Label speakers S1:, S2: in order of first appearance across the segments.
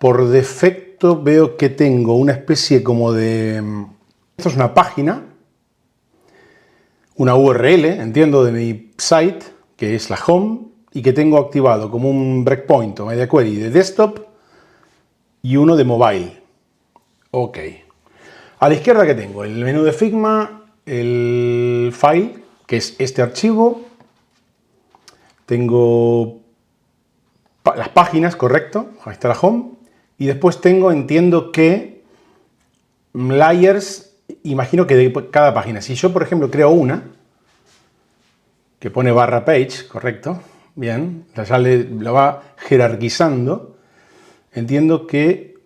S1: Por defecto veo que tengo una especie como de... Esto es una página, una URL, entiendo, de mi site, que es la home, y que tengo activado como un breakpoint o media query de desktop y uno de mobile. Ok. A la izquierda, ¿qué tengo? El menú de Figma, el file, que es este archivo. Tengo las páginas, correcto. Ahí está la home. Y después tengo, entiendo que layers, imagino que de cada página. Si yo, por ejemplo, creo una, que pone barra page, correcto. Bien, ya lo va jerarquizando. Entiendo que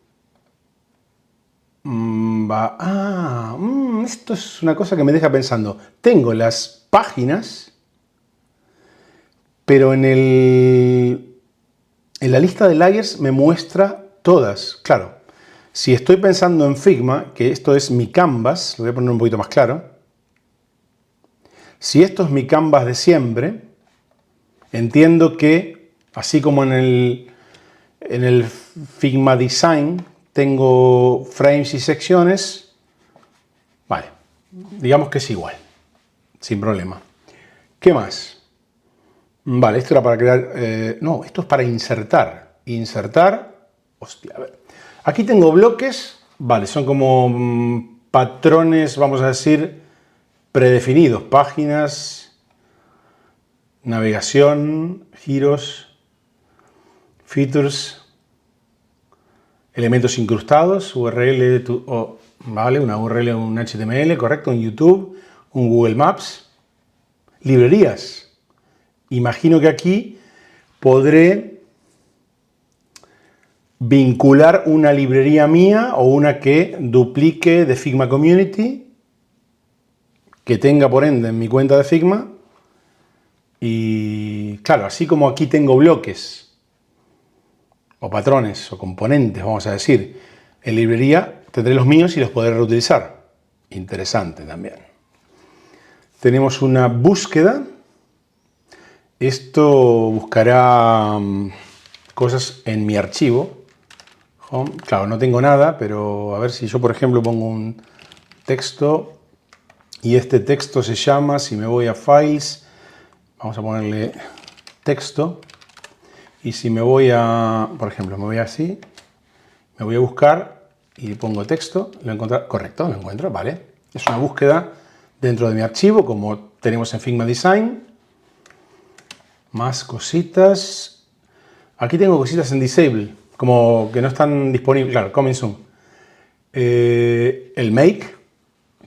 S1: esto es una cosa que me deja pensando. Tengo las páginas, pero en la lista de layers me muestra todas. Claro, si estoy pensando en Figma, que esto es mi canvas, lo voy a poner un poquito más claro. Si esto es mi canvas de siempre, entiendo que, así como en el Figma Design, tengo frames y secciones. Vale, digamos que es igual, sin problema. ¿Qué más? Vale, esto era para crear... no, esto es para insertar. Insertar... Hostia, a ver. Aquí tengo bloques, vale, son como patrones, vamos a decir, predefinidos. Páginas, navegación, giros, features, elementos incrustados, URL, vale, una URL, un HTML, correcto, un YouTube, un Google Maps, librerías. Imagino que aquí podré vincular una librería mía o una que duplique de Figma Community, que tenga por ende en mi cuenta de Figma. Y claro, así como aquí tengo bloques o patrones o componentes, vamos a decir, en librería tendré los míos y los podré reutilizar. Interesante también. Tenemos una búsqueda. Esto buscará cosas en mi archivo. Home. Claro, no tengo nada, pero a ver si yo, por ejemplo, pongo un texto y este texto se llama, si me voy a Files, vamos a ponerle texto. Y si me voy a, por ejemplo, me voy así, me voy a buscar y pongo texto, lo encuentro, correcto, lo encuentro, vale. Es una búsqueda dentro de mi archivo, como tenemos en Figma Design. Más cositas. Aquí tengo cositas en Disable, como que no están disponibles, claro, coming soon. El Make,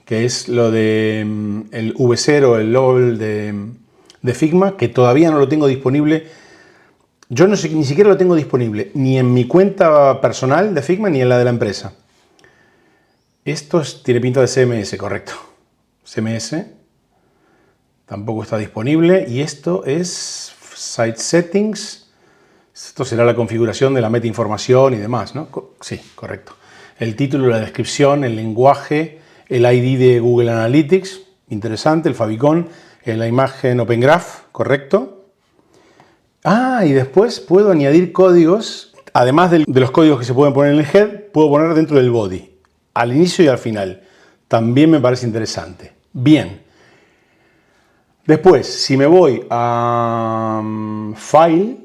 S1: que es lo de el V0, el level de Figma, que todavía no lo tengo disponible. Yo no sé, ni siquiera lo tengo disponible, ni en mi cuenta personal de Figma, ni en la de la empresa. Esto tiene pinta de CMS, correcto. CMS tampoco está disponible. Y esto es Site Settings. Esto será la configuración de la meta información y demás, ¿no? Sí, correcto. El título, la descripción, el lenguaje, el ID de Google Analytics, interesante, el favicon, la imagen Open Graph, correcto. Y después puedo añadir códigos, además de los códigos que se pueden poner en el head, puedo poner dentro del body, al inicio y al final. También me parece interesante. Bien. Después, si me voy a File,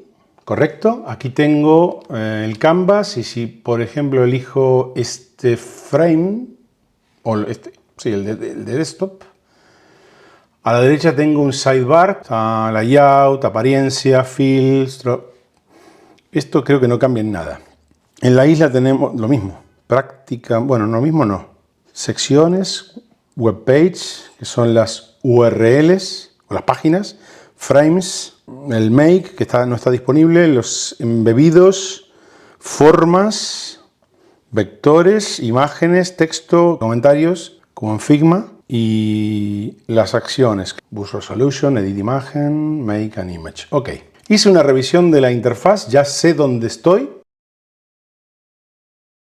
S1: correcto, aquí tengo el canvas y si, por ejemplo, elijo este frame, o el de desktop, a la derecha tengo un sidebar, layout, apariencia, fields. Esto creo que no cambia en nada. En la isla tenemos lo mismo. Práctica, bueno, lo mismo no. Secciones, web page, que son las URLs o las páginas. Frames, el make, que no está disponible. Los embebidos, formas, vectores, imágenes, texto, comentarios, como en Figma. Y las acciones, Boost Resolution, Edit Imagen, Make an Image. Ok, hice una revisión de la interfaz, ya sé dónde estoy.